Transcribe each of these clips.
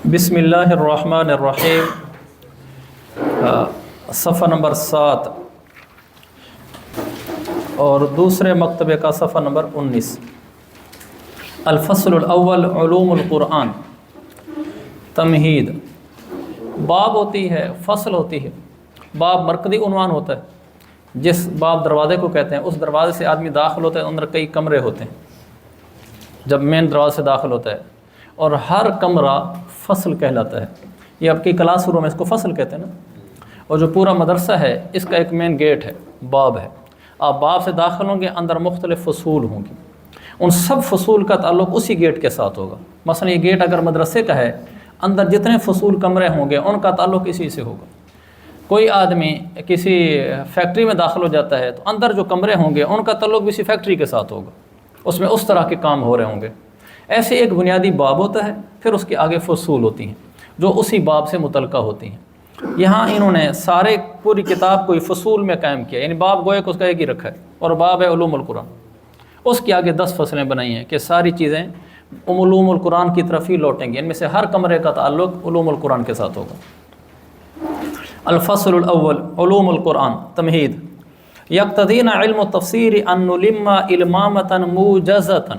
بسم اللہ الرحمن الرحیم، صفحہ نمبر 7 اور دوسرے مکتبے کا صفحہ نمبر 19۔ الفصل الاول علوم القرآن، تمہید۔ باب ہوتی ہے، فصل ہوتی ہے۔ باب مرکزی عنوان ہوتا ہے، جس باب دروازے کو کہتے ہیں، اس دروازے سے آدمی داخل ہوتا ہے، اندر کئی کمرے ہوتے ہیں جب مین دروازے سے داخل ہوتا ہے، اور ہر کمرہ فصل کہلاتا ہے۔ یہ آپ کی کلاس روم ہے، اس کو فصل کہتے ہیں نا۔ اور جو پورا مدرسہ ہے اس کا ایک مین گیٹ ہے، باب ہے۔ آپ باب سے داخل ہوں گے، اندر مختلف فصول ہوں گی، ان سب فصول کا تعلق اسی گیٹ کے ساتھ ہوگا۔ مثلا یہ گیٹ اگر مدرسے کا ہے، اندر جتنے فصول کمرے ہوں گے ان کا تعلق اسی سے ہوگا۔ کوئی آدمی کسی فیکٹری میں داخل ہو جاتا ہے تو اندر جو کمرے ہوں گے ان کا تعلق بھی اسی فیکٹری کے ساتھ ہوگا، اس میں اس طرح کے کام ہو رہے ہوں گے۔ ایسے ایک بنیادی باب ہوتا ہے، پھر اس کے آگے فصول ہوتی ہیں جو اسی باب سے متعلقہ ہوتی ہیں۔ یہاں انہوں نے سارے پوری کتاب کو فصول میں قائم کیا، یعنی باب گوئے کہ اس کا ایک ہی رکھا ہے، اور باب ہے علوم القرآن۔ اس کے آگے 10 فصلیں بنائی ہیں کہ ساری چیزیں علوم القرآن کی طرف ہی لوٹیں گی، ان میں سے ہر کمرے کا تعلق علوم القرآن کے ساتھ ہوگا۔ الفصل الاول علوم القرآن، تمہید۔ یقتضین علم التفسیر ان نلم علمامۃ موجزۃ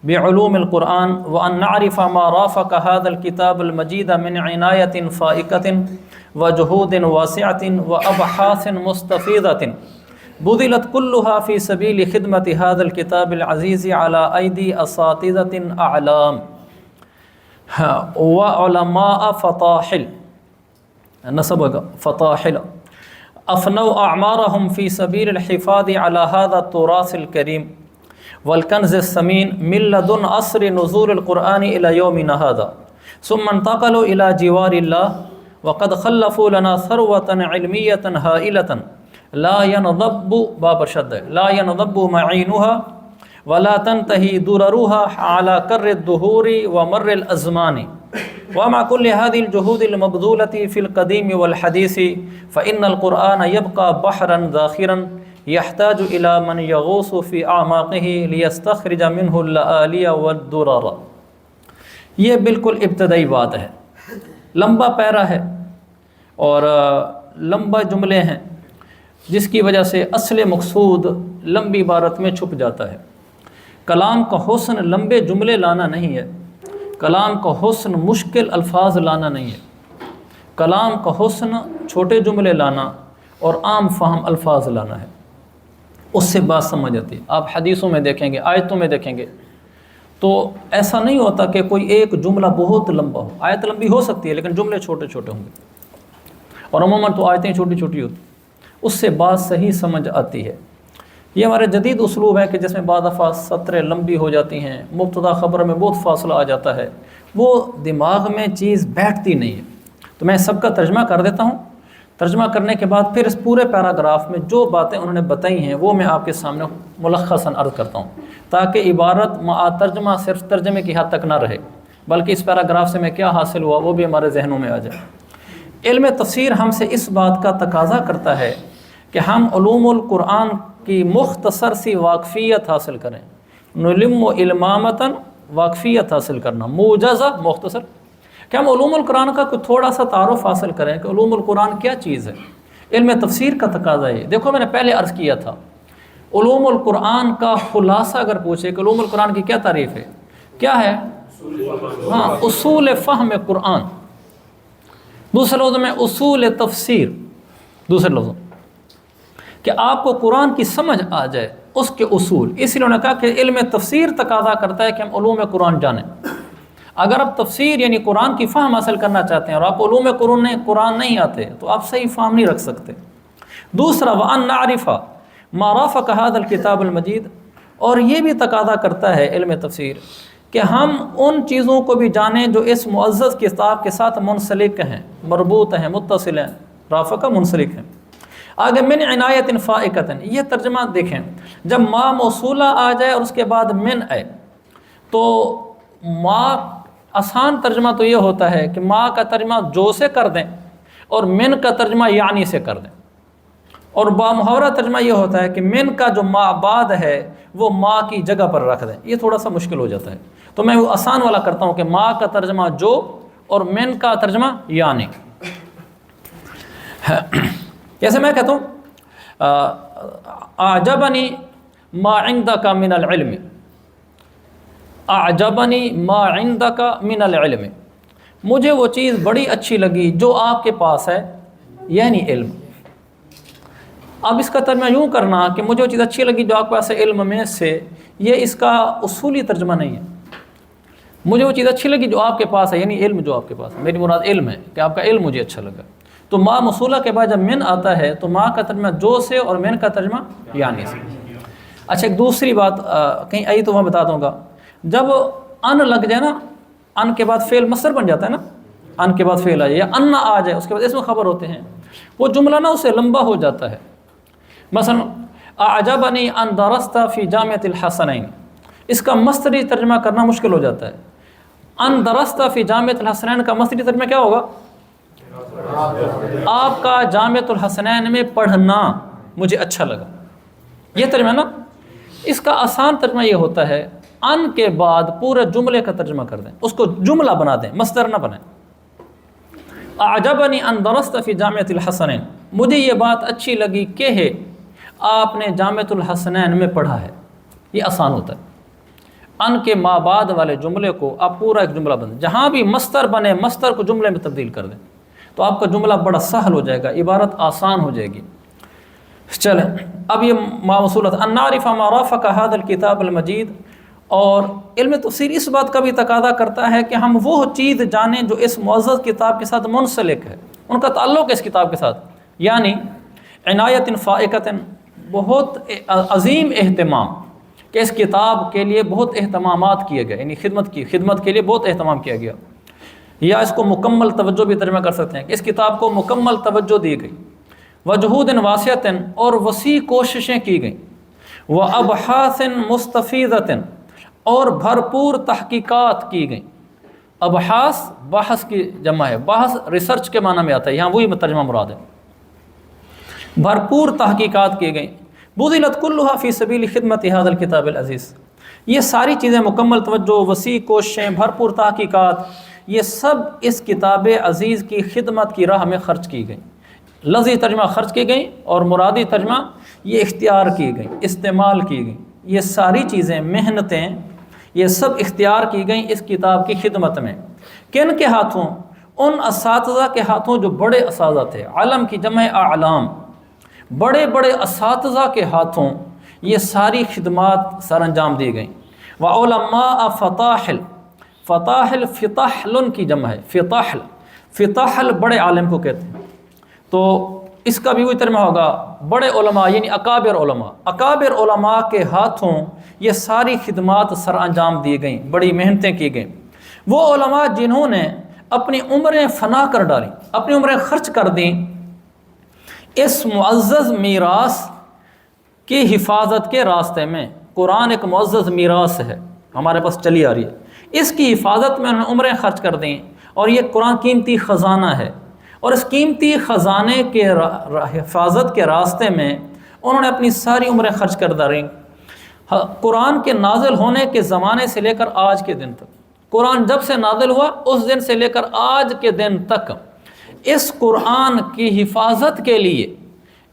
بعلوم القرآن وان نعرف ما رافق هذا الكتاب المجید من عنایۃ فائقۃ وجہود واسعۃ وابحاث مستفیضۃ بذلت كلها في سبيل خدمة هذا الكتاب العزيز على أيدي أساتذة أعلام وعلماء فطاحل نسبق فطاحل أفنوا أعمارهم في سبيل الحفاظ على هذا التراث الكريم والكنز الثمين من لدن عصر نزول القرآن إلى يومنا هذا، ثم انتقلوا إلى جوار الله وقد خلفوا لنا ثروة علمية هائلة لا ينضب باب شد لا ينضب معينها ولا تنتهي دررها على كر الدهور ومر الأزمان، ومع كل هذه الجهود المبذولة في القديم والحديث فإن القرآن يبقى بحرا ذاخرا يحتاج إلى من يغوص في أعماقه ليستخرج منه اللآلي والدرر۔ یہ بالکل ابتدائی بات ہے، لمبا پیرا ہے اور لمبا جملے ہیں، جس کی وجہ سے اصل مقصود لمبی عبارت میں چھپ جاتا ہے۔ کلام کا حسن لمبے جملے لانا نہیں ہے، کلام کا حسن مشکل الفاظ لانا نہیں ہے، کلام کا حسن چھوٹے جملے لانا اور عام فہم الفاظ لانا ہے، اس سے بات سمجھ آتی ہے۔ آپ حدیثوں میں دیکھیں گے، آیتوں میں دیکھیں گے تو ایسا نہیں ہوتا کہ کوئی ایک جملہ بہت لمبا ہو۔ آیت لمبی ہو سکتی ہے لیکن جملے چھوٹے چھوٹے ہوں گے، اور عموماً تو آیتیں چھوٹی چھوٹی ہوتی، اس سے بات صحیح سمجھ آتی ہے۔ یہ ہمارے جدید اسلوب ہے کہ جس میں بعض دفعہ سطریں لمبی ہو جاتی ہیں، مبتدا خبر میں بہت فاصلہ آ جاتا ہے، وہ دماغ میں چیز بیٹھتی نہیں ہے۔ تو میں سب کا ترجمہ کر دیتا ہوں، ترجمہ کرنے کے بعد پھر اس پورے پیراگراف میں جو باتیں انہوں نے بتائی ہیں وہ میں آپ کے سامنے ملخصاً عرض کرتا ہوں، تاکہ عبارت مع ترجمہ صرف ترجمے کی حد تک نہ رہے، بلکہ اس پیراگراف سے میں کیا حاصل ہوا وہ بھی ہمارے ذہنوں میں آ جائے۔ علم تفسیر ہم سے اس بات کا تقاضا کرتا ہے کہ ہم علوم القرآن کی مختصر سی واقفیت حاصل کریں۔ نلم علمامتاً، واقفیت حاصل کرنا، موجزہ مختصر، کہ ہم علوم القرآن کا کوئی تھوڑا سا تعارف حاصل کریں کہ علوم القرآن کیا چیز ہے۔ علم تفسیر کا تقاضا ہے۔ دیکھو میں نے پہلے عرض کیا تھا، علوم القرآن کا خلاصہ اگر پوچھے کہ علوم القرآن کی کیا تعریف ہے، کیا ہے؟ ہاں، اصول فہم قرآن، دوسرے لفظوں میں اصول تفسیر، دوسرے لفظوں کہ آپ کو قرآن کی سمجھ آ جائے، اس کے اصول۔ اس لیے انہوں نے کہا کہ علم تفسیر تقاضا کرتا ہے کہ ہم علوم قرآن جانیں۔ اگر آپ تفسیر یعنی قرآن کی فہم حاصل کرنا چاہتے ہیں اور آپ علوم قرآن نہیں آتے تو آپ صحیح فہم نہیں رکھ سکتے۔ دوسرا وَأَن نَعْرِفَ مَا رَافَقَ هَذَا الْكِتَابُ الْمَجِيدُ، اور یہ بھی تقاضا کرتا ہے علم تفسیر کہ ہم ان چیزوں کو بھی جانیں جو اس معزز کتاب کے ساتھ منسلک ہیں، مربوط ہیں، متصل ہیں۔ رافقہ منسلک ہیں۔ آگے من عنایت فائقۃ، یہ ترجمہ دیکھیں، جب ما موصولہ آ جائے اور اس کے بعد من آئے تو ما آسان ترجمہ تو یہ ہوتا ہے کہ ما کا ترجمہ جو سے کر دیں اور من کا ترجمہ یعنی سے کر دیں، اور با محاورہ ترجمہ یہ ہوتا ہے کہ من کا جو ما بعد ہے وہ ما کی جگہ پر رکھ دیں۔ یہ تھوڑا سا مشکل ہو جاتا ہے، تو میں وہ آسان والا کرتا ہوں کہ ما کا ترجمہ جو اور من کا ترجمہ یعنی. جیسے میں کہتا ہوں اعجبنی ما عندک من العلم، اعجبنی ما عندک من العلم، مجھے وہ چیز بڑی اچھی لگی جو آپ کے پاس ہے، یعنی علم. اب اس کا ترجمہ یوں کرنا کہ مجھے وہ چیز اچھی لگی جو آپ کے پاس ہے علم میں سے، یہ اس کا اصولی ترجمہ نہیں ہے. مجھے وہ چیز اچھی لگی جو آپ کے پاس ہے، یعنی علم جو آپ کے پاس ہے، میری مراد علم ہے کہ آپ کا علم مجھے اچھا لگا. تو ما موصولہ کے بعد جب من آتا ہے تو ما کا ترجمہ جو سے اور من کا ترجمہ یعنی سے. اچھا ایک دوسری بات کہیں آئی تو میں بتا دوں گا. جب ان لگ جائے نا، ان کے بعد فعل مصدر بن جاتا ہے نا، ان کے بعد فعل آ جائے یا ان آ جائے اس کے بعد اسم خبر ہوتے ہیں، وہ جملہ نا اسے لمبا ہو جاتا ہے. مثلا اعجبنی ان درست فی جامعۃ الحسنین، اس کا مصدری ترجمہ کرنا مشکل ہو جاتا ہے. ان درست فی جامعۃ الحسنین کا مصدری ترجمہ کیا ہوگا؟ آپ کا جامعۃ الحسنین میں پڑھنا مجھے اچھا لگا، یہ ترجمہ نا. اس کا آسان ترجمہ یہ ہوتا ہے ان کے بعد پورے جملے کا ترجمہ کر دیں، اس کو جملہ بنا دیں، مصدر نہ بنائیں. اعجبنی ان درست فی جامعۃ الحسنین، مجھے یہ بات اچھی لگی کہ ہے آپ نے جامعۃ الحسنین میں پڑھا ہے. یہ آسان ہوتا ہے. ان کے ما بعد والے جملے کو آپ پورا ایک جملہ بن دیں، جہاں بھی مصدر بنے مصدر کو جملے میں تبدیل کر دیں تو آپ کا جملہ بڑا سہل ہو جائے گا، عبارت آسان ہو جائے گی. چلیں اب یہ ما موصولہ ان نعرف ما رافق هذا الکتاب المجید. اور علم تفسیر اس بات کا بھی تقاضا کرتا ہے کہ ہم وہ چیز جانیں جو اس معزز کتاب کے ساتھ منسلک ہے، ان کا تعلق ہے اس کتاب کے ساتھ. یعنی عنایت فائقۃ، بہت عظیم اہتمام، کہ اس کتاب کے لیے بہت اہتمامات کیے گئے، یعنی خدمت کے لیے بہت اہتمام کیا گیا. یا اس کو مکمل توجہ بھی ترجمہ کر سکتے ہیں کہ اس کتاب کو مکمل توجہ دی گئی. وجہود واسعۃ، اور وسیع کوششیں کی گئیں. وابحاث مستفیضۃ، اور بھرپور تحقیقات کی گئیں. ابحاث بحث کی جمع ہے، بحث ریسرچ کے معنی میں آتا ہے، یہاں وہی ترجمہ مراد ہے. بھرپور تحقیقات کی گئیں. بذلت کلھا فی سبیل خدمت ھذا الکتاب العزیز، یہ ساری چیزیں مکمل توجہ، وسیع کوششیں، بھرپور تحقیقات، یہ سب اس کتاب عزیز کی خدمت کی راہ میں خرچ کی گئیں. لفظی ترجمہ خرچ کی گئیں اور مرادی ترجمہ یہ اختیار کی گئیں، استعمال کی گئیں. یہ ساری چیزیں، محنتیں، یہ سب اختیار کی گئیں اس کتاب کی خدمت میں. کن کے ہاتھوں؟ ان اساتذہ کے ہاتھوں جو بڑے اساتذہ تھے. علم کی جمع اعلام، بڑے بڑے اساتذہ کے ہاتھوں یہ ساری خدمات سر انجام دی گئیں. وعلماء فطاحل، فطاحل فطاحل کی جمع ہے، فطاحل، فطاحل بڑے عالم کو کہتے ہیں. تو اس کا بھی وہی ترجمہ ہوگا بڑے علماء، یعنی اکابر علماء. اکابر علماء کے ہاتھوں یہ ساری خدمات سر انجام دی گئیں، بڑی محنتیں کی گئیں. وہ علماء جنہوں نے اپنی عمریں فنا کر ڈالیں، اپنی عمریں خرچ کر دیں اس معزز میراث کی حفاظت کے راستے میں. قرآن ایک معزز میراث ہے، ہمارے پاس چلی آ رہی ہے، اس کی حفاظت میں انہوں نے عمریں خرچ کر دیں. اور یہ قرآن قیمتی خزانہ ہے، اور اس قیمتی خزانے کے حفاظت کے راستے میں انہوں نے اپنی ساری عمریں خرچ کر ڈالیں. قرآن کے نازل ہونے کے زمانے سے لے کر آج کے دن تک، قرآن جب سے نازل ہوا اس دن سے لے کر آج کے دن تک، اس قرآن کی حفاظت کے لیے،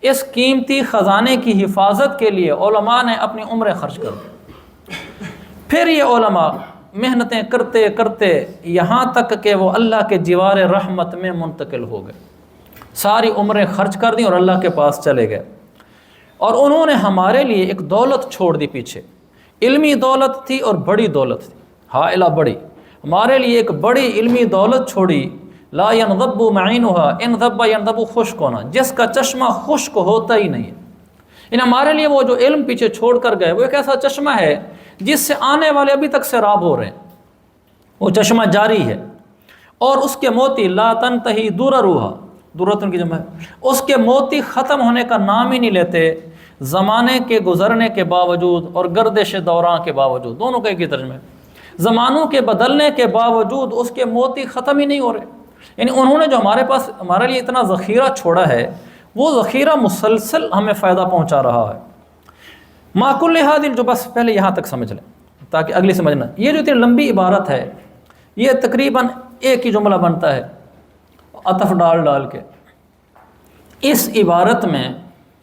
اس قیمتی خزانے کی حفاظت کے لیے علماء نے اپنی عمریں خرچ کر دی. پھر یہ علماء محنتیں کرتے کرتے یہاں تک کہ وہ اللہ کے جوار رحمت میں منتقل ہو گئے. ساری عمریں خرچ کر دیں اور اللہ کے پاس چلے گئے. اور انہوں نے ہمارے لیے ایک دولت چھوڑ دی پیچھے، علمی دولت تھی اور بڑی دولت تھی، ہائلہ بڑی. ہمارے لیے ایک بڑی علمی دولت چھوڑی. لا ينضب معینها ان ضب ينضب خشک ہونا، جس کا چشمہ خشک ہوتا ہی نہیں ہے. ان ہمارے لیے وہ جو علم پیچھے چھوڑ کر گئے وہ ایک ایسا چشمہ ہے جس سے آنے والے ابھی تک سیراب ہو رہے ہیں، وہ چشمہ جاری ہے. اور اس کے موتی لا تنتہی دررھا، درۃ کی جمع ہے، اس کے موتی ختم ہونے کا نام ہی نہیں لیتے، زمانے کے گزرنے کے باوجود اور گردش دوران کے باوجود. دونوں کا ایک ہی ترجمہ ہے. زمانوں کے بدلنے کے باوجود اس کے موتی ختم ہی نہیں ہو رہے. یعنی انہوں نے جو ہمارے پاس ہمارے لیے اتنا ذخیرہ چھوڑا ہے وہ ذخیرہ مسلسل ہمیں فائدہ پہنچا رہا ہے. ما کل حاضر، جو بس پہلے یہاں تک سمجھ لیں تاکہ اگلی سمجھنا. یہ جو اتنی لمبی عبارت ہے یہ تقریباً ایک ہی جملہ بنتا ہے عطف ڈال کے۔ اس عبارت میں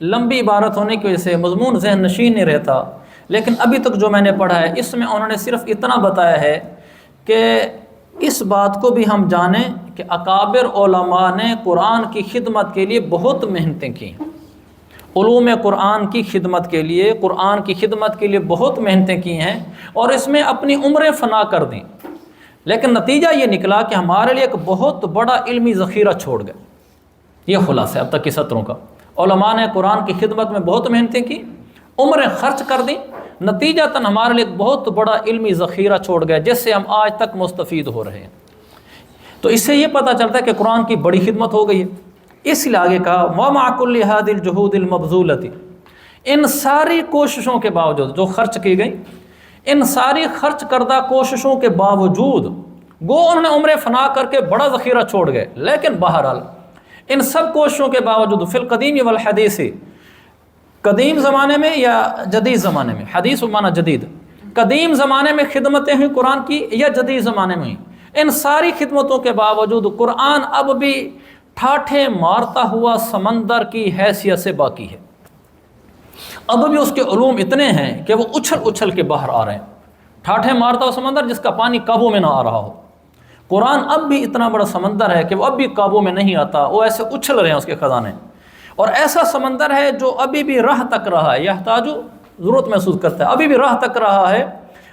لمبی عبارت ہونے کی وجہ سے مضمون ذہن نشین نہیں رہتا، لیکن ابھی تک جو میں نے پڑھا ہے اس میں انہوں نے صرف اتنا بتایا ہے کہ اس بات کو بھی ہم جانیں کہ اکابر علماء نے قرآن کی خدمت کے لیے بہت محنتیں کی، علوم قرآن کی خدمت کے لیے، قرآن کی خدمت کے لیے بہت محنتیں کی ہیں اور اس میں اپنی عمریں فنا کر دیں، لیکن نتیجہ یہ نکلا کہ ہمارے لیے ایک بہت بڑا علمی ذخیرہ چھوڑ گئے۔ یہ خلاصہ ہے اب تک کی سطروں کا۔ علماء نے قرآن کی خدمت میں بہت محنتیں کی، عمریں خرچ کر دیں، نتیجتاً ہمارے لیے ایک بہت بڑا علمی ذخیرہ چھوڑ گئے جس سے ہم آج تک مستفید ہو رہے ہیں۔ تو اس سے یہ پتہ چلتا ہے کہ قرآن کی بڑی خدمت ہو گئی ہے۔ اس لیے آگے کہا وَمَعَ كُلِّ هَذِهِ الْجُهُودِ الْمَبْذُولَةِ، ان ساری کوششوں کے باوجود جو خرچ کی گئی، ان ساری خرچ کردہ کوششوں کے باوجود گو انہوں نے عمریں فنا کر کے بڑا ذخیرہ چھوڑ گئے، لیکن بہرحال ان سب کوششوں کے باوجود فی القدیم والحدیث، قدیم زمانے میں یا جدید زمانے میں، حدیث بمعنی جدید، قدیم زمانے میں خدمتیں ہوئیں قرآن کی یا جدید زمانے میں ہوئیں، ان ساری خدمتوں کے باوجود قرآن اب بھی ٹھاٹھے مارتا ہوا سمندر کی حیثیت سے باقی ہے۔ اب بھی اس کے علوم اتنے ہیں کہ وہ اچھل کے باہر آ رہے ہیں، ٹھاٹھے مارتا ہوا سمندر جس کا پانی قابو میں نہ آ رہا ہو۔ قرآن اب بھی اتنا بڑا سمندر ہے کہ وہ اب بھی قابو میں نہیں آتا، وہ ایسے اچھل رہے ہیں اس کے خزانے، اور ایسا سمندر ہے جو ابھی بھی راہ تک رہا ہے، یحتاجو ضرورت محسوس کرتا ہے، ابھی بھی راہ تک رہا ہے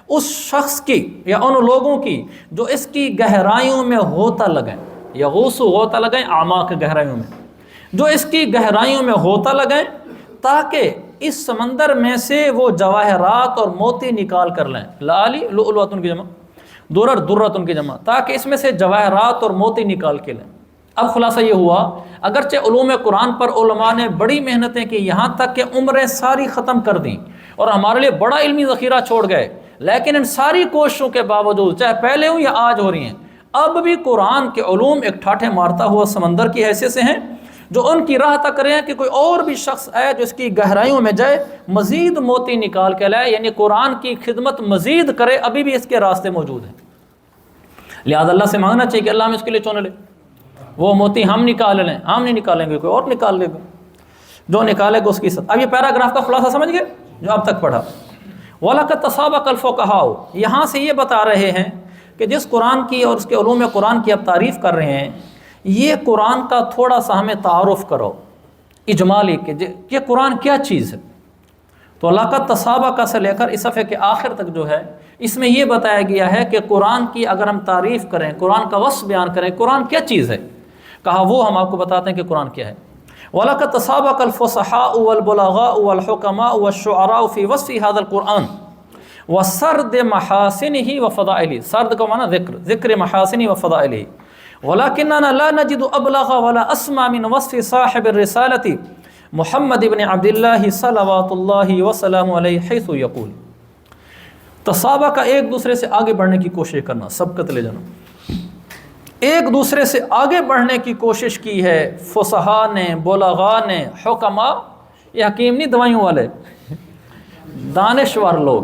اس شخص کی یا ان لوگوں کی جو اس کی گہرائیوں میں غوطہ لگیں، یغوص غوطہ لگیں اعماق گہرائیوں میں، جو اس کی گہرائیوں میں غوطہ لگیں تاکہ اس سمندر میں سے وہ جواہرات اور موتی نکال کر لیں، لعلی لؤلؤۃ کی جمع، درر درۃ کی جمع، تاکہ اس میں سے جواہرات اور موتی نکال کے لیں۔ اب خلاصہ یہ ہوا اگرچہ علوم قرآن پر علماء نے بڑی محنتیں کی، یہاں تک کہ عمریں ساری ختم کر دیں اور ہمارے لیے بڑا علمی ذخیرہ چھوڑ گئے، لیکن ان ساری کوششوں کے باوجود چاہے پہلے ہوں یا آج ہو رہی ہیں، اب بھی قرآن کے علوم ایک ٹھاٹھے مارتا ہوا سمندر کی حیثیت سے ہیں جو ان کی راہ تک رہے ہیں کہ کوئی اور بھی شخص آئے جو اس کی گہرائیوں میں جائے، مزید موتی نکال کے لائے، یعنی قرآن کی خدمت مزید کرے، ابھی بھی اس کے راستے موجود ہیں۔ لہذا اللہ سے مانگنا چاہیے کہ اللہ ہم اس کے لیے چن لے، وہ موتی ہم نکال لیں، ہم نہیں نکالیں گے، کوئی اور نکال لے گا، جو نکالے گا اس کی اب یہ پیراگراف کا خلاصہ سمجھ گئے جو اب تک پڑھا۔ وَلَقَدْ تَسَابَقَ الْفُقَهَاءُ، یہاں سے یہ بتا رہے ہیں کہ جس قرآن کی اور اس کے علوم قرآن کی اب تعریف کر رہے ہیں، یہ قرآن کا تھوڑا سا ہمیں تعارف کرو اجمالی کہ یہ قرآن کیا چیز ہے۔ تو لَقَدْ تَسَابَقَ سے لے کر اس صفحے کے آخر تک جو ہے اس میں یہ بتایا گیا ہے کہ قرآن کی اگر ہم تعریف کریں، قرآن کا وصف بیان کریں، قرآن کیا چیز ہے، کہا وہ ہم آپ کو بتاتے ہیں کہ قرآن کیا ہے۔ وَلَقَدْ تَسَابَقَ الْفُصَحَاءُ وَالْبُلَغَاءُ وَالْحُكَمَاءُ وَالشُّعَرَاءُ فِي وَصْفِ هَذَا الْقُرْآنِ وَسَرْدِ مَحَاسِنِهِ وَفَضَائِلِهِ، سرد کا معنی ذکر محاسنه وفضائله، وَلَكِنَّنَا لَا نَجِدُ أَبْلَغَ وَلَا أَسْمَى مِنْ وَصْفِ صَاحِبِ الرِّسَالَةِ محمد بن عبد اللہ صلوات اللہ وسلم علیہ حیث یقول۔ تصابہ کا ایک دوسرے سے آگے بڑھنے کی کوشش کرنا، سبقت لے جانا، ایک دوسرے سے آگے بڑھنے کی کوشش کی ہے فصحاء نے، بلغاء نے، حکماء، یہ حکیم نہیں دوائیوں والے، دانشور لوگ،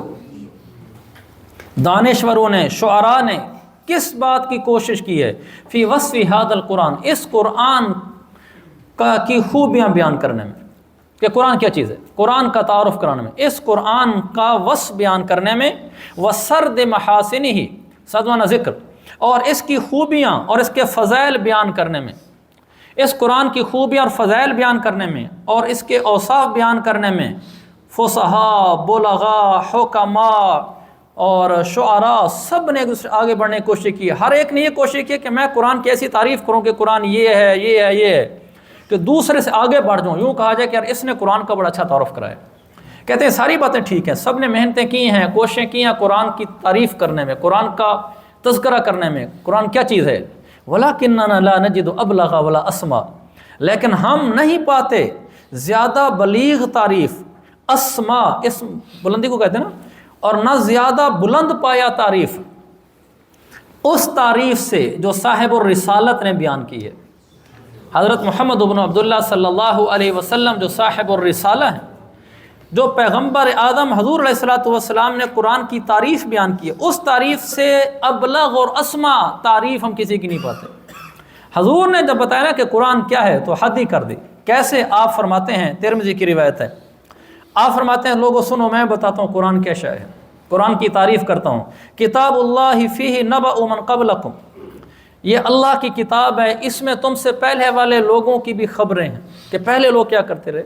دانشوروں نے، شعراء نے کس بات کی کوشش کی ہے؟ فی وصف ھذا القرآن، اس قرآن کی خوبیاں بیان کرنے میں، کہ قرآن کیا چیز ہے، قرآن کا تعارف کرانے میں، اس قرآن کا وصف بیان کرنے میں، وسرد محاسنہ، سرد ذکر، اور اس کی خوبیاں اور اس کے فضائل بیان کرنے میں، اس قرآن کی خوبیاں اور فضائل بیان کرنے میں اور اس کے اوصاف بیان کرنے میں فصحاء، بلغاء، حکماء اور شعراء سب نے ایک دوسرے آگے بڑھنے کی کوشش کی۔ ہر ایک نے یہ کوشش کی کہ میں قرآن کی ایسی تعریف کروں کہ قرآن یہ ہے، یہ ہے، یہ ہے، کہ دوسرے سے آگے بڑھ جاؤں، یوں کہا جائے کہ یار اس نے قرآن کا بڑا اچھا تعارف کرایا۔ کہتے ہیں ساری باتیں ٹھیک ہیں، سب نے محنتیں کی ہیں، کوششیں کی ہیں قرآن کی تعریف کرنے میں، قرآن کا تذکرہ کرنے میں، قرآن کیا چیز ہے، وَلَكِنَّنَا لَا نَجِدُ أَبْلَغَ وَلَا أَسْمَى، لیکن ہم نہیں پاتے زیادہ بلیغ تعریف، اسما اسم بلندی کو کہتے ہیں نا، اور نہ زیادہ بلند پایا تعریف اس تعریف سے جو صاحب الرسالت نے بیان کی ہے۔ حضرت محمد بن عبداللہ صلی اللہ علیہ وسلم جو صاحب الرسالہ ہیں، جو پیغمبر اعظم حضور علیہ الصلوۃ والسلام نے قرآن کی تعریف بیان کی ہے، اس تعریف سے ابلغ اور اسما تعریف ہم کسی کی نہیں پاتے۔ حضور نے جب بتایا نا کہ قرآن کیا ہے تو حد ہی کر دی۔ کیسے؟ آپ فرماتے ہیں، ترمذی کی روایت ہے، آپ فرماتے ہیں لوگوں سنو میں بتاتا ہوں قرآن کیا شے ہے، قرآن کی تعریف کرتا ہوں۔ کتاب اللہ فیہ نبأ من قبلکم، یہ اللہ کی کتاب ہے، اس میں تم سے پہلے والے لوگوں کی بھی خبریں ہیں کہ پہلے لوگ کیا کرتے رہے۔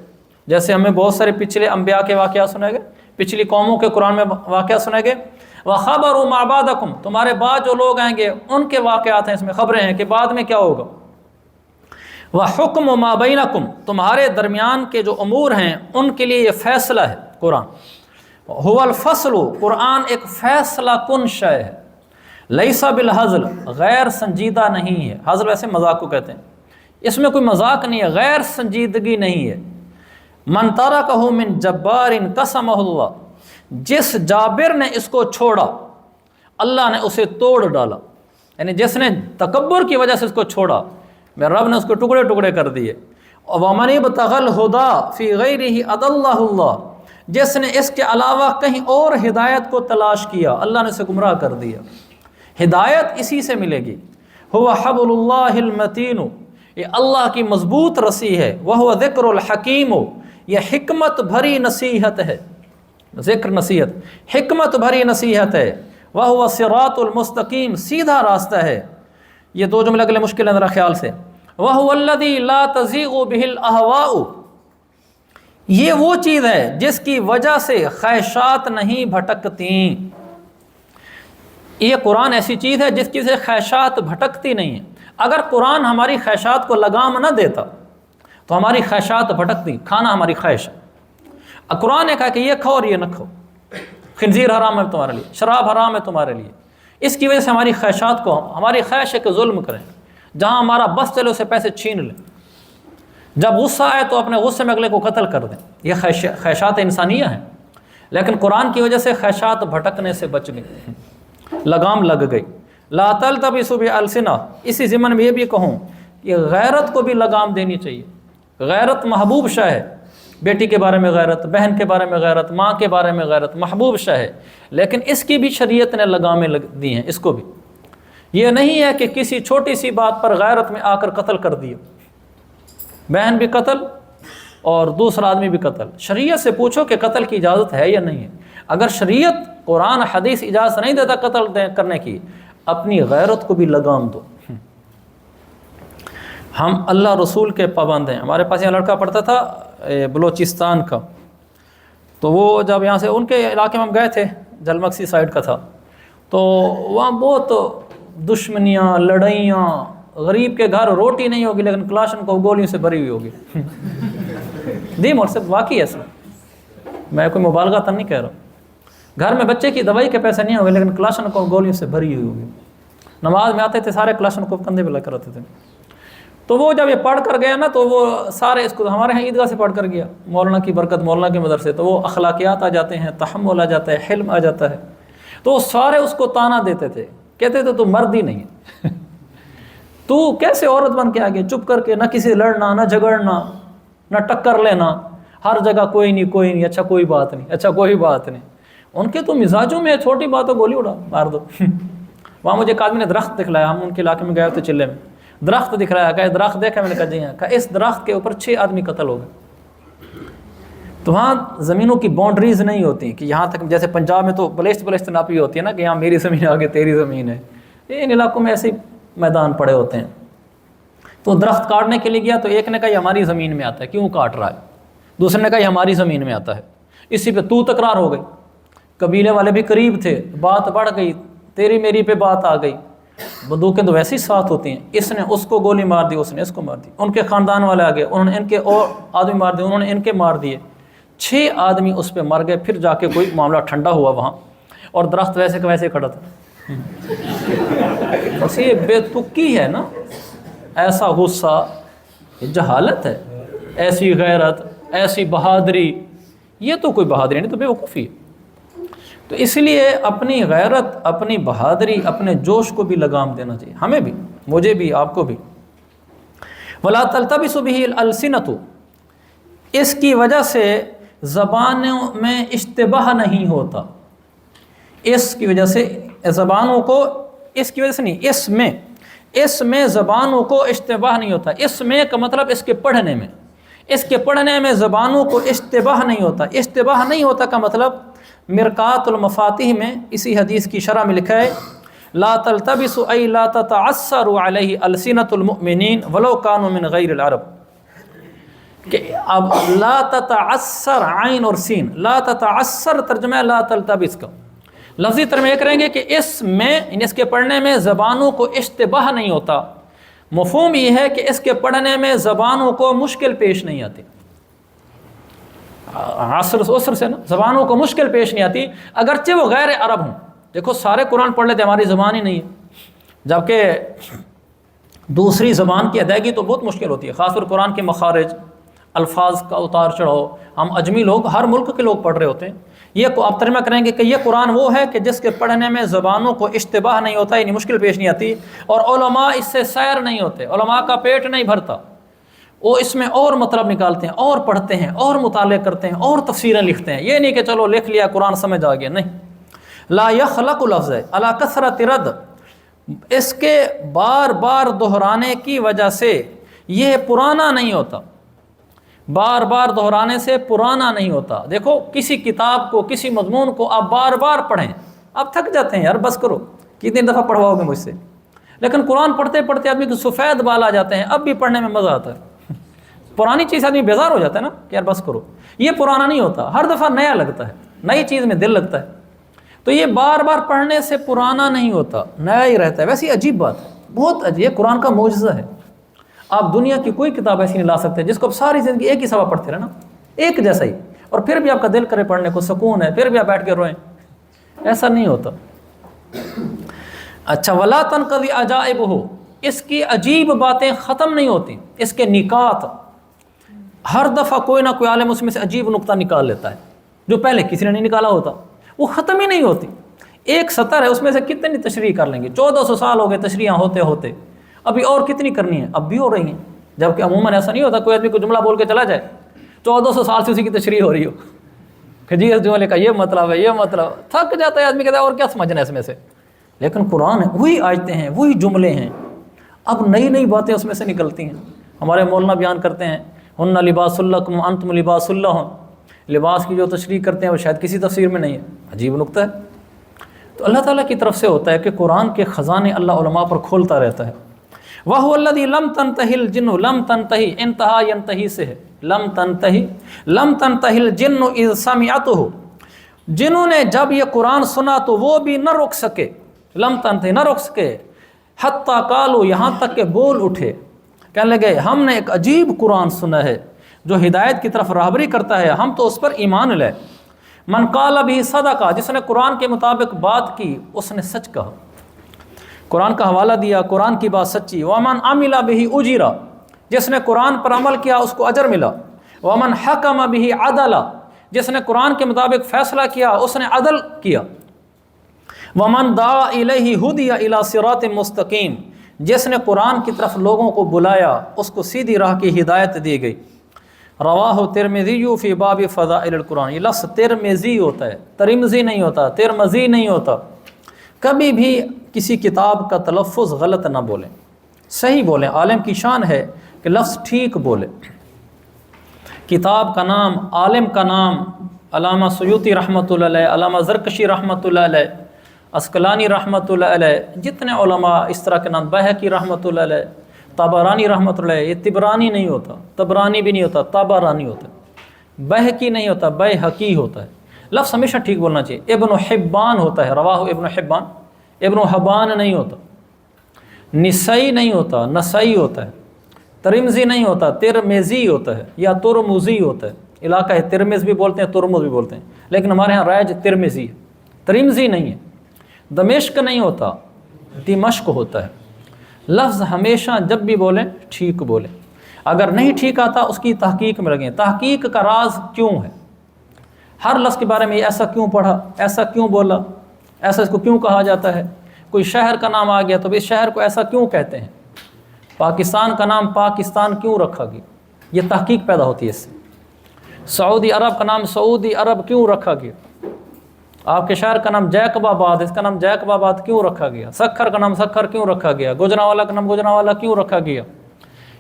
جیسے ہمیں بہت سارے پچھلے انبیاء کے واقعات سنائے گئے، پچھلی قوموں کے قرآن میں واقعات سنائے گئے۔ وَخَبَرُ مَا بَعْدَكُمْ، تمہارے بعد جو لوگ آئیں گے ان کے واقعات ہیں، اس میں خبریں ہیں کہ بعد میں کیا ہوگا۔ وَحُكْمُ مَا بَيْنَكُمْ، تمہارے درمیان کے جو امور ہیں ان کے لیے یہ فیصلہ ہے قرآن۔ هُوَ الْفَصْلُ، قرآن ایک فیصلہ کن شے ہے۔ لَيْسَ بِالْهَزْلِ، غیر سنجیدہ نہیں ہے۔ ہزل ویسے مذاق کو کہتے ہیں، اس میں کوئی مذاق نہیں ہے، غیر سنجیدگی نہیں ہے۔ مَنْ تَرَكَهُ مِنْ جَبَّارٍ قَسَمَهُ اللَّهُ، جس جابر نے اس کو چھوڑا اللہ نے اسے توڑ ڈالا، یعنی جس نے تکبر کی وجہ سے اس کو چھوڑا میرے رب نے اس کو ٹکڑے ٹکڑے کر دیے۔ وَمَنِ ابْتَغَى الْهُدَى فِي غَيْرِهِ أَضَلَّهُ اللَّهُ، جس نے اس کے علاوہ کہیں اور ہدایت کو تلاش کیا اللہ نے اسے گمراہ کر دیا۔ ہدایت اسی سے ملے گی۔ هُوَ حَبْلُ اللَّهِ الْمَتِينُ، یہ اللہ کی مضبوط رسی ہے۔ وَهُوَ ذِكْرُ الْحَكِيمُ، یہ حکمت بھری نصیحت ہے، ذکر نصیحت، حکمت بھری نصیحت ہے۔ وَهُوَ صِرَاطُ الْمُسْتَقِيمُ، سیدھا راستہ ہے۔ یہ دو جملے اگلے مشکل ہیں ذرا خیال سے۔ وَهُوَ الَّذِي لَا تَزِيغُ بِهِ الْأَهْوَاءُ، یہ وہ چیز ہے جس کی وجہ سے خواہشات نہیں بھٹکتی۔ یہ قرآن ایسی چیز ہے جس کی سے خواہشات بھٹکتی نہیں ہیں۔ اگر قرآن ہماری خواہشات کو لگام نہ دیتا تو ہماری خواہشات بھٹکتی، کھانا ہماری خواہش ہے۔ قرآن نے کہا کہ یہ کھاؤ اور یہ نہ کھاؤ، خنزیر حرام ہے تمہارے لیے، شراب حرام ہے تمہارے لیے۔ اس کی وجہ سے ہماری خواہشات کو، ہماری خواہش ہے کہ ظلم کریں، جہاں ہمارا بس چلے اسے پیسے چھین لیں، جب غصہ آئے تو اپنے غصے میں اگلے کو قتل کر دیں۔ یہ خواہشات انسانیہ ہیں، لیکن قرآن کی وجہ سے خواہشات بھٹکنے سے بچ گئی، لگام لگ گئی۔ لا تلتبسوا بألسنہ، اسی ضمن میں یہ بھی کہوں کہ غیرت کو بھی لگام دینی چاہیے۔ غیرت محبوب شے ہے، بیٹی کے بارے میں غیرت، بہن کے بارے میں غیرت، ماں کے بارے میں غیرت محبوب شے ہے، لیکن اس کی بھی شریعت نے لگامیں دی ہیں اس کو بھی۔ یہ نہیں ہے کہ کسی چھوٹی سی بات پر غیرت میں آ کر قتل کر دیا، بہن بھی قتل اور دوسرا آدمی بھی قتل۔ شریعت سے پوچھو کہ قتل کی اجازت ہے یا نہیں ہے۔ اگر شریعت قرآن حدیث اجازت نہیں دیتا قتل کرنے کی، اپنی غیرت کو بھی لگام دو۔ ہم اللہ رسول کے پابند ہیں۔ ہمارے پاس یہاں لڑکا پڑھتا تھا بلوچستان کا، تو وہ جب یہاں سے ان کے علاقے میں ہم گئے تھے، جلمکسی سائڈ کا تھا، تو وہاں بہت دشمنیاں، لڑائیاں، غریب کے گھر روٹی نہیں ہوگی لیکن کلاشن کو گولیوں سے بھری ہوئی ہوگی۔ دی مور سے واقعی ایسا، میں کوئی مبالغہ تن نہیں کہہ رہا ہوں۔ گھر میں بچے کی دوائی کے پیسے نہیں ہوگے لیکن کلاشن کو گولیوں سے بھری ہوئی ہوگی۔ نماز میں آتے تھے سارے کلاشن کو کندھے پہ لے کر آتے تھے۔ تو وہ جب یہ پڑھ کر گیا نا تو وہ سارے اس کو ہمارے ہاں عیدگاہ سے پڑھ کر گیا، مولانا کی برکت، مولانا کے مدرسے، تو وہ اخلاقیات آ جاتے ہیں، تحمل آ جاتا ہے، حلم آ جاتا ہے، تو وہ سارے اس کو تانا دیتے تھے، کہتے تھے تو مرد ہی نہیں ہے، تو کیسے عورت بن کے آگے چپ کر کے نہ کسی لڑنا، نہ جھگڑنا، نہ ٹکر لینا، ہر جگہ کوئی نہیں کوئی نہیں، اچھا کوئی بات نہیں، اچھا کوئی بات نہیں۔ ان کے تو مزاجوں میں چھوٹی باتوں گولی اڑا مار دو۔ وہاں مجھے ایک آدمی نے درخت دکھلایا، ہم ان کے علاقے میں گئے تھے چلے میں، درخت دکھ رہا ہے، کہا درخت دیکھا، میں نے کہا جی ہاں، کہا اس درخت کے اوپر 6 آدمی قتل ہو گئے۔ تو وہاں زمینوں کی باؤنڈریز نہیں ہوتی کہ یہاں تک، جیسے پنجاب میں تو بلشت ناپی ہوتی ہے نا کہ یہاں میری زمین آگے تیری زمین ہے، ان علاقوں میں ایسے میدان پڑے ہوتے ہیں۔ تو درخت کاٹنے کے لیے گیا تو ایک نے کہا یہ ہماری زمین میں آتا ہے، کیوں کاٹ رہا ہے؟ دوسرے نے کہا یہ ہماری زمین میں آتا ہے۔ اسی پہ تو تکرار ہو گئی، قبیلے والے بھی قریب تھے، بات بڑھ گئی، تیری میری پہ بات آ گئی۔ بندوقیں تو ویسے ہی ساتھ ہوتی ہیں، اس نے اس کو گولی مار دی، اس نے اس کو مار دی، ان کے خاندان والے آ گئے، انہوں نے ان کے اور آدمی مار دیے، انہوں نے ان کے مار دیے، 6 آدمی اس پہ مر گئے۔ پھر جا کے کوئی معاملہ ٹھنڈا ہوا وہاں، اور درخت ویسے کہ ویسے کھڑا تھا۔ بس یہ بے تکی ہے نا، ایسا غصہ، یہ جہالت ہے، ایسی غیرت، ایسی بہادری، یہ تو کوئی بہادری نہیں، تو بے وقوفی ہے۔ تو اس لیے اپنی غیرت، اپنی بہادری، اپنے جوش کو بھی لگام دینا چاہیے، ہمیں بھی، مجھے بھی، آپ کو بھی۔ وَلَا تَلْتَبِسُ بِهِ الْأَلْسِنَةُ، اس کی وجہ سے زبانوں میں اشتباہ نہیں ہوتا، اس کی وجہ سے زبانوں کو، اس کی وجہ سے نہیں، اس میں زبانوں کو اشتباہ نہیں ہوتا۔ اس میں کا مطلب اس کے پڑھنے میں، اس کے پڑھنے میں زبانوں کو اشتباہ نہیں ہوتا۔ اشتباہ نہیں ہوتا کا مطلب مرقات المفاتیح میں اسی حدیث کی شرح میں لکھا ہے لا تلتبس ای لا تتعثر علیہ السنۃ المؤمنین ولو کانوا من غیر العرب، کہ اب لا تتعثر، عین اور سین، لا تتعثر ترجمہ ہے لا تلتبس کا، لفظی ترجمہ یہ کریں گے کہ اس میں، اس کے پڑھنے میں زبانوں کو اشتباہ نہیں ہوتا۔ مفہوم یہ ہے کہ اس کے پڑھنے میں زبانوں کو مشکل پیش نہیں آتی، عصر سے نا زبانوں کو مشکل پیش نہیں آتی، اگرچہ وہ غیر عرب ہوں۔ دیکھو سارے قرآن پڑھ لیتے، ہماری زبان ہی نہیں ہے، جبکہ دوسری زبان کی ادائیگی تو بہت مشکل ہوتی ہے، خاص طور قرآن کے مخارج، الفاظ کا اتار چڑھاؤ، ہم اجمی لوگ، ہر ملک کے لوگ پڑھ رہے ہوتے ہیں۔ یہ کو آپ ترجمہ کریں گے کہ یہ قرآن وہ ہے کہ جس کے پڑھنے میں زبانوں کو اشتباہ نہیں ہوتا، یعنی مشکل پیش نہیں آتی، اور علماء اس سے سیر نہیں ہوتے، علماء کا پیٹ نہیں بھرتا، وہ اس میں اور مطلب نکالتے ہیں اور پڑھتے ہیں اور مطالعے کرتے ہیں اور تفسیریں لکھتے ہیں۔ یہ نہیں کہ چلو لکھ لیا قرآن سمجھ آ گیا، نہیں۔ لا یخلق لفظ ہے علی کثرت رد، اس کے بار بار دہرانے کی وجہ سے یہ پرانا نہیں ہوتا، بار بار دہرانے سے پرانا نہیں ہوتا۔ دیکھو کسی کتاب کو، کسی مضمون کو آپ بار بار پڑھیں، آپ تھک جاتے ہیں، یار بس کرو، کتنی دفعہ پڑھواؤ گے مجھ سے؟ لیکن قرآن پڑھتے پڑھتے آدمی کو سفید بال آ جاتے ہیں، اب بھی پڑھنے میں مزہ آتا ہے۔ پرانی چیز آدمی بیزار ہو جاتا ہے نا کہ یار بس کرو، یہ پرانا نہیں ہوتا، ہر دفعہ نیا لگتا ہے، نئی چیز میں دل لگتا ہے۔ تو یہ بار بار پڑھنے سے پرانا نہیں ہوتا، نیا ہی رہتا ہے۔ ویسی عجیب بات ہے، بہت عجیب، یہ قرآن کا معجزہ ہے۔ آپ دنیا کی کوئی کتاب ایسی نہیں لا سکتے جس کو آپ ساری زندگی ایک ہی صفحہ پڑھتے رہنا، ایک جیسا ہی، اور پھر بھی آپ کا دل کرے پڑھنے کو، سکون ہے، پھر بھی آپ بیٹھ کے روئیں، ایسا نہیں ہوتا۔ اچھا، ولا تنقضی عجائبہ، اس کی عجیب باتیں ختم نہیں ہوتی، اس کے نکات، ہر دفعہ کوئی نہ کوئی عالم اس میں سے عجیب نقطہ نکال لیتا ہے جو پہلے کسی نے نہیں نکالا ہوتا، وہ ختم ہی نہیں ہوتی۔ ایک سطر ہے، اس میں سے کتنی تشریح کر لیں گے، 1400 سال ہو گئے تشریحاں ہوتے ہوتے، ابھی اور کتنی کرنی ہے، اب بھی ہو رہی ہیں۔ جبکہ عموماً ایسا نہیں ہوتا کوئی آدمی کو جملہ بول کے چلا جائے 1400 سال سے اسی کی تشریح ہو رہی ہو کہ جی اس جملے کا یہ مطلب ہے، یہ مطلب، تھک جاتا ہے آدمی، کہتا ہے اور کیا سمجھنا ہے اس میں سے۔ لیکن قرآن ہے، وہی آیتیں ہیں، وہی جملے ہیں، اب نئی نئی باتیں اس میں سے نکلتی ہیں۔ ہمارے مولانا بیان کرتے ہیں ہن لباس لکم انتم لباس لہم، لباس کی جو تشریح کرتے ہیں وہ شاید کسی تفسیر میں نہیں ہے، عجیب نقطہ ہے۔ تو اللہ تعالیٰ کی طرف سے ہوتا ہے کہ قرآن کے خزانے اللہ علماء پر کھولتا رہتا ہے۔ وَهُوَ الَّذِي لَمْ تَنْتَهِ الْجِنُّ، لَمْ تَنْتَهِ انتہا ینتہی سے ہے، لَمْ تَنْتَهِ الْجِنُّ اِذْ سَمِعَتْهُ، جنہوں نے جب یہ قرآن سنا تو وہ بھی نہ رک سکے، لَمْ تَنْتَهِ نہ رک سکے، حَتَّى قَالُوا یہاں تک کہ بول اٹھے، کہنے لگے ہم نے ایک عجیب قرآن سنا ہے جو ہدایت کی طرف راہبری کرتا ہے، ہم تو اس پر ایمان لائے۔ من قال بھی صدقہ، جس نے قرآن کے مطابق بات کی اس نے سچ کہا، قرآن کا حوالہ دیا، قرآن کی بات سچی۔ ومن عمل به اجر، جس نے قرآن پر عمل کیا اس کو اجر ملا۔ ومن حکم به عدل، جس نے قرآن کے مطابق فیصلہ کیا اس نے عدل کیا۔ ومن دعا الیہ ہدی الی صراط مستقیم، جس نے قرآن کی طرف لوگوں کو بلایا اس کو سیدھی راہ کی ہدایت دی گئی۔ رواہ ترمذی فی باب فضائل القرآن، یہ لفظ ترمذی ہوتا ہے، ترمذی نہیں ہوتا، ترمذی نہیں ہوتا۔ کبھی بھی کسی کتاب کا تلفظ غلط نہ بولیں، صحیح بولیں، عالم کی شان ہے کہ لفظ ٹھیک بولے۔ کتاب کا نام، عالم کا نام، علامہ سیوطی رحمۃ اللہ علیہ، علامہ زرکشی رحمۃ اللہ علیہ، اسقلانی رحمۃ اللہ علیہ، جتنے علماء اس طرح کے نام، بہقی رحمۃ اللہ علیہ، طبرانی رحمۃ اللہ علیہ، یہ طبرانی نہیں ہوتا، طبرانی بھی نہیں ہوتا، طبرانی ہوتا ہے، بہقی نہیں ہوتا، بہقی ہوتا ہے۔ لفظ ہمیشہ ٹھیک بولنا چاہیے۔ ابن حبان ہوتا ہے، رواہ ابن حبان، ابن حبان نہیں ہوتا، نسائی نہیں ہوتا، نسائی ہوتا ہے، ترمذی نہیں ہوتا، ترمذی ہوتا ہے، یا ترمذی ہوتا ہے۔ علاقہ ہے ترمذ بھی بولتے ہیں، ترمذ بھی بولتے ہیں، لیکن ہمارے ہاں رائج ترمذی ہے، ترمذی نہیں ہے۔ دمشق نہیں ہوتا، دمشق ہوتا ہے۔ لفظ ہمیشہ جب بھی بولیں ٹھیک بولیں، اگر نہیں ٹھیک آتا اس کی تحقیق میں لگیں۔ تحقیق کا راز کیوں ہے، ہر لفظ کے بارے میں ایسا کیوں پڑھا، ایسا کیوں بولا، ایسا اس کو کیوں کہا جاتا ہے، کوئی شہر کا نام آ گیا تو اس شہر کو ایسا کیوں کہتے ہیں، پاکستان کا نام پاکستان کیوں رکھا گیا، یہ تحقیق پیدا ہوتی ہے اس سے۔ سعودی عرب کا نام سعودی عرب کیوں رکھا گیا؟ آپ کے شہر کا نام جیکب آباد، اس کا نام جیکب آباد کیوں رکھا گیا؟ سکھر کا نام سکھر کیوں رکھا گیا؟ گوجرانوالا کا نام گوجرانوالا کیوں رکھا گیا؟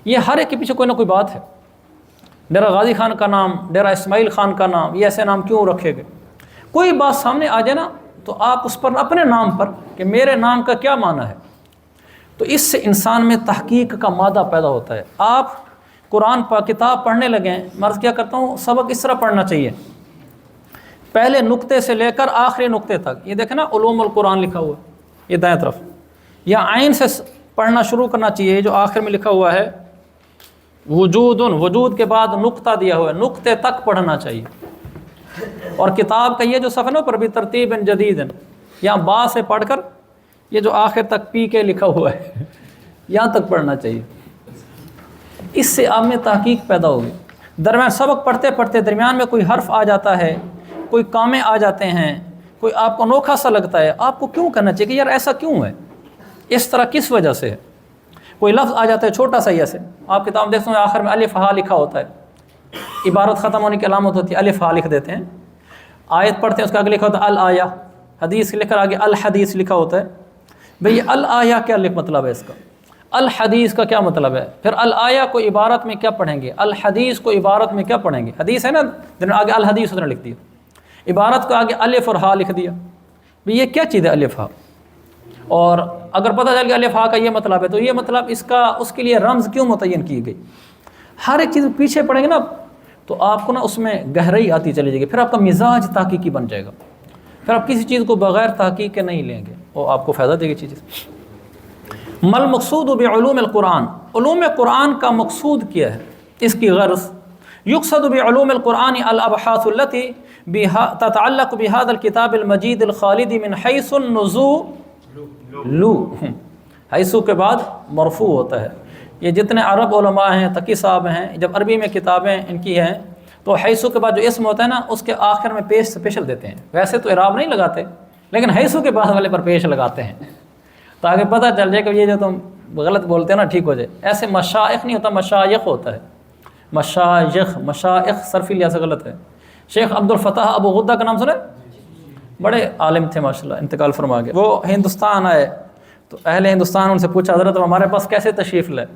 یہ ہر ایک کے پیچھے کوئی نہ کوئی بات ہے۔ ڈیرہ غازی خان کا نام، ڈیرہ اسماعیل خان کا نام، یہ ایسے نام کیوں رکھے گئے؟ کوئی بات سامنے آ جائے نا تو آپ اس پر اپنے نام پر کہ میرے نام کا کیا معنی ہے، تو اس سے انسان میں تحقیق کا مادہ پیدا ہوتا ہے۔ آپ قرآن پر کتاب پڑھنے لگیں، مرض کیا کرتا ہوں سبق اس طرح پڑھنا چاہیے، پہلے نقطے سے لے کر آخری نقطے تک۔ یہ دیکھیں نا علوم القرآن لکھا ہوا ہے، یہ دائیں طرف، یا عین سے پڑھنا شروع کرنا چاہیے۔ جو آخر میں لکھا ہوا ہے وجود، وجود کے بعد نقطہ دیا ہوا ہے، نقطے تک پڑھنا چاہیے۔ اور کتاب کا یہ جو صفحہ پر بھی ترتیب جدید، یہاں با سے پڑھ کر یہ جو آخر تک پی کے لکھا ہوا ہے یہاں تک پڑھنا چاہیے۔ اس سے آپ میں تحقیق پیدا ہوگی۔ درمیان سبق پڑھتے پڑھتے درمیان میں کوئی حرف آ جاتا ہے، کوئی کامے آ جاتے ہیں، کوئی آپ کو انوکھا سا لگتا ہے، آپ کو کیوں کرنا چاہیے کہ یار ایسا کیوں ہے، اس طرح کس وجہ سے ہے؟ کوئی لفظ آ جاتا ہے چھوٹا سا، ایسے آپ کتاب دیکھتے ہیں آخر میں الف ہا لکھا ہوتا ہے، عبارت ختم ہونے کی علامت ہوتی ہے، الف ہا لکھ دیتے ہیں۔ آیت پڑھتے ہیں اس کا آگے لکھا ہوتا ہے الآیہ، حدیث لکھ کر آگے الحدیث لکھا ہوتا ہے۔ بھئی الآیہ کیا مطلب ہے اس کا؟ الحدیث کا کیا مطلب ہے؟ پھر الآیہ کو عبارت میں کیا پڑھیں گے؟ الحدیث کو عبارت میں کیا پڑھیں گے؟ حدیث ہے نا، جنہوں نے آگے الحدیث اتنا لکھ دیا، عبارت کو آگے الف اور ہا لکھ دیا۔ بھئی یہ کیا چیز ہے الف ہا؟ اور اگر پتہ چل گیا الف ہا کا یہ مطلب ہے تو یہ مطلب اس کے لیے رمز کیوں متعین کی گئی؟ ہر ایک چیز پیچھے پڑھیں گے نا تو آپ کو نا اس میں گہرائی آتی چلی جائے گی، پھر آپ کا مزاج تحقیقی بن جائے گا، پھر آپ کسی چیز کو بغیر تحقیق کے نہیں لیں گے اور آپ کو فائدہ دے گی چیز۔ مل مقصود بعلوم القرآن، علوم قرآن کا مقصود کیا ہے، اس کی غرض؟ یقصد بعلوم القرآن الابحاث التي تتعلق بهذا الكتاب المجید الخالد من حیث النزول، حیثو کے بعد مرفوع ہوتا ہے۔ یہ جتنے عرب علماء ہیں، تقی صاحب ہیں، جب عربی میں کتابیں ان کی ہیں تو حیثو کے بعد جو اسم ہوتا ہے نا اس کے آخر میں پیش سپیشل دیتے ہیں۔ ویسے تو اعراب نہیں لگاتے لیکن حیثو کے بعد والے پر پیش لگاتے ہیں تاکہ پتہ چل جائے کہ یہ جو تم غلط بولتے ہیں نا ٹھیک ہو جائے۔ ایسے مشائخ نہیں ہوتا، مشایخ ہوتا ہے، مشایخ، مشائخ صرفی لحاظ سے غلط ہے۔ شیخ عبد الفتاح ابو غدہ کا نام سنے؟ بڑے عالم تھے ماشاءاللہ، انتقال فرما گئے۔ وہ ہندوستان آئے تو اہل ہندوستان ان سے پوچھا حضرت ہمارے پاس کیسے تشریف لائے؟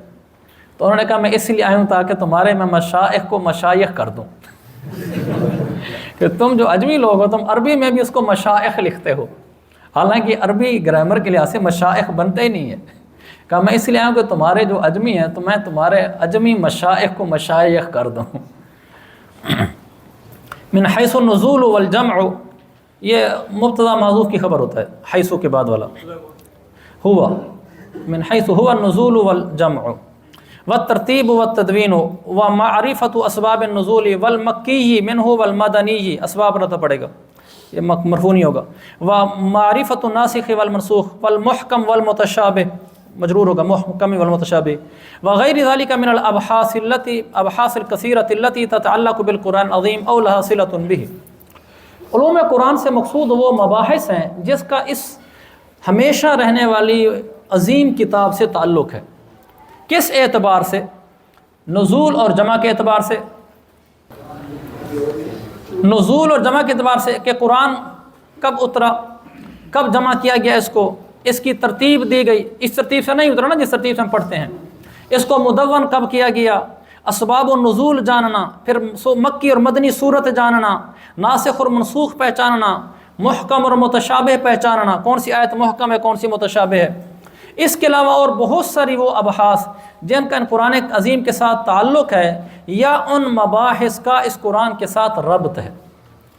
تو انہوں نے کہا میں اس لیے آیا ہوں تاکہ تمہارے میں مشائخ کو مشایخ کر دوں کہ تم جو اجمی لوگ ہو تم عربی میں بھی اس کو مشائخ لکھتے ہو، حالانکہ عربی گرامر کے لحاظ سے مشائخ بنتے ہی نہیں ہے۔ کہا میں اس لیے آیا ہوں کہ تمہارے جو اجمی ہیں تو میں تمہارے اجمی مشائخ کو مشایخ کر دوں۔ من حیث النزول والجمع، یہ مبتدا محذوف کی خبر ہوتا ہے، حیث کے بعد والا ہوا، من حیث ہوا النزول والجمع والترتیب والتدوین ومعرفت اسباب النزول والمکی منہ والمدنی، اسباب رہتا پڑے گا، یہ مرفوع نہیں ہوگا، ومعرفت الناسخ والمنسوخ والمحکم والمتشابہ، مجرور ہوگا محکم والمتشابہ، وغیر ذلك من الابحاث الکثیرۃ التي تتعلق بالقرآن العظیم او لها صلۃ به۔ علوم قرآن سے مقصود وہ مباحث ہیں جس کا اس ہمیشہ رہنے والی عظیم کتاب سے تعلق ہے۔ کس اعتبار سے؟ نزول اور جمع کے اعتبار سے، نزول اور جمع کے اعتبار سے کہ قرآن کب اترا، کب جمع کیا گیا، اس کو اس کی ترتیب دی گئی، اس ترتیب سے نہیں اترا نا جس ترتیب سے ہم پڑھتے ہیں، اس کو مدون کب کیا گیا، اسباب النزول جاننا، پھر مکی اور مدنی صورت جاننا، ناسخ اور منسوخ پہچاننا، محکم اور متشابہ پہچاننا، کون سی آیت محکم ہے کون سی متشابہ ہے۔ اس کے علاوہ اور بہت ساری وہ ابحاث جن کا ان قرآن عظیم کے ساتھ تعلق ہے یا ان مباحث کا اس قرآن کے ساتھ ربط ہے،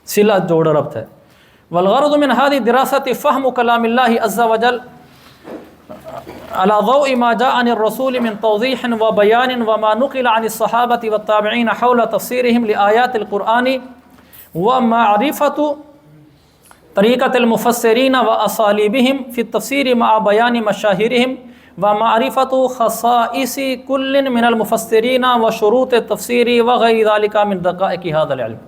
صلہ جوڑ ربط ہے۔ والغرض من هذه الدراسة فهم كلام الله عز وجل على ضوء ما جاء عن الرسول من توضيح وبيان وما نقل عن الصحابة والتابعين حول تفسيرهم لآيات القرآن ومعرفة طریقۃ المفسرین و اسالیبہم فی التفسیر مع بیان مشاہرہم ومعرفۃ خصائص کل من المفسرین وشروط التفسیر وغیر ذلک من دقائق هذا العلم۔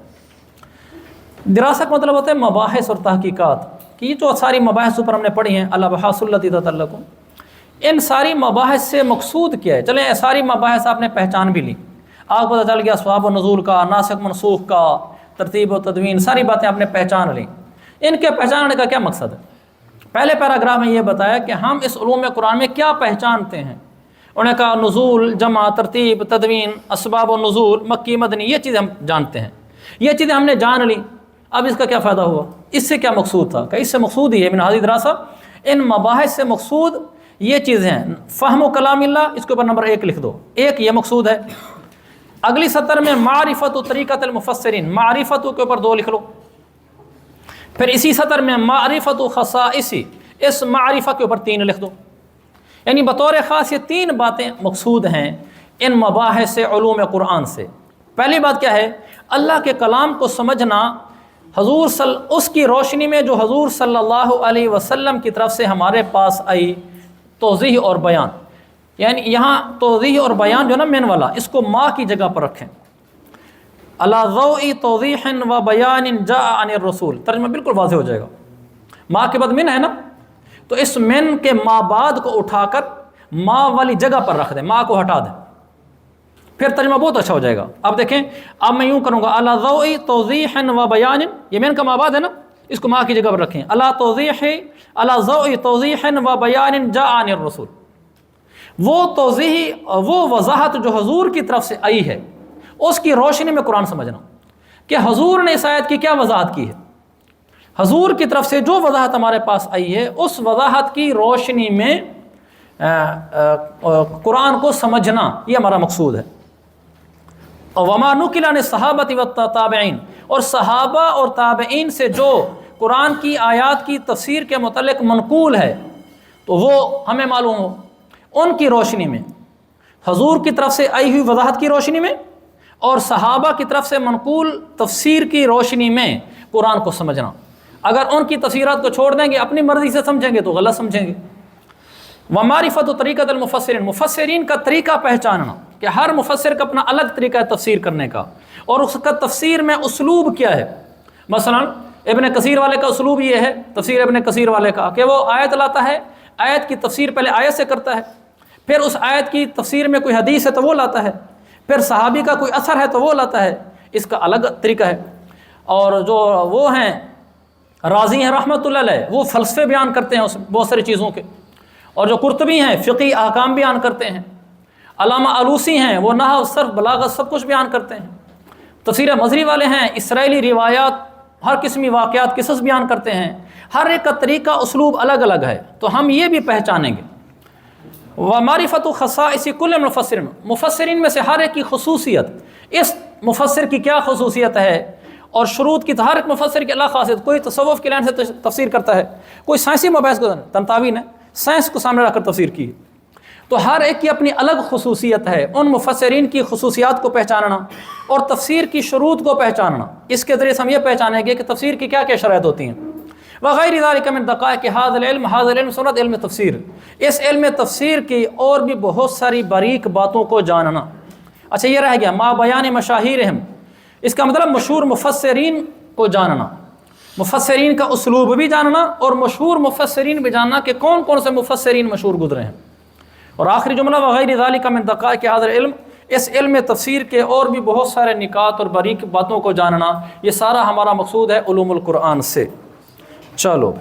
دراست مطلب ہوتا ہے مباحث اور تحقیقات، کہ یہ جو ساری مباحث اوپر ہم نے پڑھی ہیں الابحاث التی تتعلق، ان ساری مباحث سے مقصود کیا ہے؟ چلیں ساری مباحث آپ نے پہچان بھی لی، آپ کو پتہ چل گیا اسباب و نزول کا، ناسخ منسوخ کا، ترتیب و تدوین، ساری باتیں آپ نے پہچان لیں۔ ان کے پہچاننے کا کیا مقصد ہے؟ پہلے پیراگراف میں یہ بتایا کہ ہم اس علوم قرآن میں کیا پہچانتے ہیں۔ انہوں نے کہا نزول، جمع، ترتیب، تدوین، اسباب و نزول، مکی مدنی، یہ چیزیں ہم جانتے ہیں، یہ چیزیں ہم نے جان لی۔ اب اس کا کیا فائدہ ہوا؟ اس سے کیا مقصود تھا؟ کہ اس سے مقصود یہ ہے من ہذه دراسہ، ان مباحث سے مقصود یہ چیزیں ہیں، فہم و کلام اللہ، اس کے اوپر نمبر 1 لکھ دو، ایک یہ مقصود ہے۔ اگلی سطر میں معرفت و طریقت المفسرین، معرفت کے اوپر 2 لکھ لو۔ پھر اسی سطر میں معرفت و خصائص، اس معرفت کے اوپر 3 لکھ دو۔ یعنی بطور خاص یہ 3 باتیں مقصود ہیں ان مباحث علوم قرآن سے۔ پہلی بات کیا ہے؟ اللہ کے کلام کو سمجھنا اس کی روشنی میں جو حضور صلی اللہ علیہ وسلم کی طرف سے ہمارے پاس آئی توضیح اور بیان۔ یعنی یہاں توضیح اور بیان جو نا من والا، اس کو ما کی جگہ پر رکھیں۔ علی ضوء توضیح و بیان جاء عن الرسول، ترجمہ بالکل واضح ہو جائے گا۔ ما کے بعد من ہے نا، تو اس من کے ما بعد کو اٹھا کر ما والی جگہ پر رکھ دیں، ما کو ہٹا دیں، پھر ترجمہ بہت اچھا ہو جائے گا۔ اب دیکھیں، اب میں یوں کروں گا علی ضوء توضیح و بیان، یہ من کا ما بعد ہے نا، اس کو ما کی جگہ پر رکھیں۔ علی ضوء توضیح و بیان جاء عن الرسول، وہ توضیح، وہ وضاحت جو حضور کی طرف سے آئی ہے، اس کی روشنی میں قرآن سمجھنا کہ حضور نے اس آیت کی کیا وضاحت کی ہے۔ حضور کی طرف سے جو وضاحت ہمارے پاس آئی ہے، اس وضاحت کی روشنی میں قرآن کو سمجھنا، یہ ہمارا مقصود ہے۔ وما نقل عن الصحابۃ والتابعین، اور صحابہ اور تابعین سے جو قرآن کی آیات کی تفسیر کے متعلق منقول ہے، تو وہ ہمیں معلوم ہو، ان کی روشنی میں، حضور کی طرف سے آئی ہوئی وضاحت کی روشنی میں اور صحابہ کی طرف سے منقول تفسیر کی روشنی میں قرآن کو سمجھنا۔ اگر ان کی تفسیرات کو چھوڑ دیں گے، اپنی مرضی سے سمجھیں گے تو غلط سمجھیں گے۔ ومعرفت و طریقت المفسرین، مفسرین کا طریقہ پہچاننا کہ ہر مفسر کا اپنا الگ طریقہ ہے تفسیر کرنے کا، اور اس کا تفسیر میں اسلوب کیا ہے۔ مثلا ابن کثیر والے کا اسلوب یہ ہے، تفسیر ابن کثیر والے کا، کہ وہ آیت لاتا ہے، آیت کی تفسیر پہلے آیت سے کرتا ہے، پھر اس آیت کی تفسیر میں کوئی حدیث ہے تو وہ لاتا ہے، پھر صحابی کا کوئی اثر ہے تو وہ لاتا ہے، اس کا الگ طریقہ ہے۔ اور جو وہ ہیں رازی ہیں رحمۃ اللہ علیہ، وہ فلسفے بیان کرتے ہیں اس بہت ساری چیزوں کے، اور جو قرطبی ہیں فقہی احکام بیان کرتے ہیں، علامہ آلوسی ہیں وہ نحو، صرف، بلاغت سب کچھ بیان کرتے ہیں، تفسیر مظہری والے ہیں اسرائیلی روایات، ہر قسمی واقعات، قصص بیان کرتے ہیں۔ ہر ایک کا طریقہ اسلوب الگ الگ ہے، تو ہم یہ بھی پہچانیں گے۔ ومعرفت خصائص کل مفسر، مفسرین میں سے ہر ایک کی خصوصیت، اس مفسر کی کیا خصوصیت ہے، اور شروط کی، ہر ایک مفسر کی الگ خاصیت۔ کوئی تصوف کی لائن سے تفسیر کرتا ہے، کوئی سائنسی مباحث کو، تنتاوی نے سائنس کو سامنے رکھ کر تفسیر کی، تو ہر ایک کی اپنی الگ خصوصیت ہے۔ ان مفسرین کی خصوصیات کو پہچاننا اور تفسیر کی شروط کو پہچاننا، اس کے ذریعے سے ہم یہ پہچانیں گے کہ تفسیر کی کیا کیا شرائط ہوتی ہیں۔ وغیر ذالک من دقائق ھذا العلم، ھذا العلم سنت علم تفسیر، اس علم تفسیر کی اور بھی بہت ساری باریک باتوں کو جاننا۔ اچھا یہ رہ گیا ما بیان مشاہیرہم، اس کا مطلب مشہور مفسرین کو جاننا، مفسرین کا اسلوب بھی جاننا، اور مشہور مفسرین بھی جاننا کہ کون کون سے مفسرین مشہور گزرے ہیں۔ اور آخری جملہ وغیر ذالک من دقائق ھذا العلم، اس علم تفسیر کے اور بھی بہت سارے نکات اور باریک باتوں کو جاننا، یہ سارا ہمارا مقصود ہے علوم القرآن سے۔ چلو